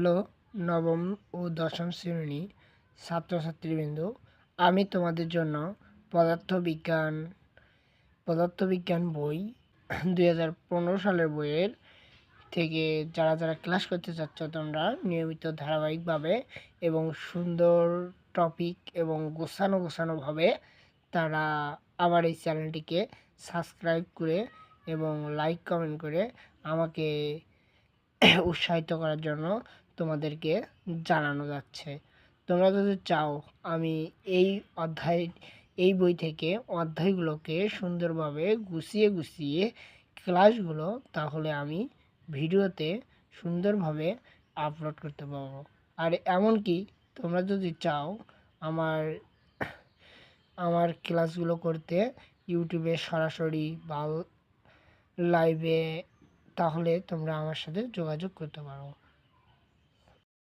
Hello, নবম ও দশম শ্রেণী ছাত্রছাত্রীবৃন্দ, আমি তোমাদের জন্য পদার্থবিজ্ঞান পদার্থবিজ্ঞান বই 2015 সালের বইয়ের থেকে যারা ক্লাস করতে চাচ্ছ তোমরা নিয়মিত ধারাবাহিকভাবে এবং সুন্দর টপিক এবং গোছানোভাবে তারা আমার এই চ্যানেলটিকে সাবস্ক্রাইব করে এবং লাইক কমেন্ট করে আমাকে উৎসাহিত করার জন্য তোমাদেরকে জানানো যাচ্ছে। তোমরা যদি চাও আমি এই এই বই থেকে অধ্যায়গুলোকে সুন্দরভাবে গুছিয়ে ক্লাসগুলো তাহলে আমি ভিডিওতে সুন্দরভাবে আপলোড করতে পারবো। আর এমনকি তোমরা যদি চাও আমার আমার ক্লাসগুলো করতে ইউটিউবে সরাসরি বা লাইভে, তাহলে তোমরা আমার সাথে যোগাযোগ করতে পারো।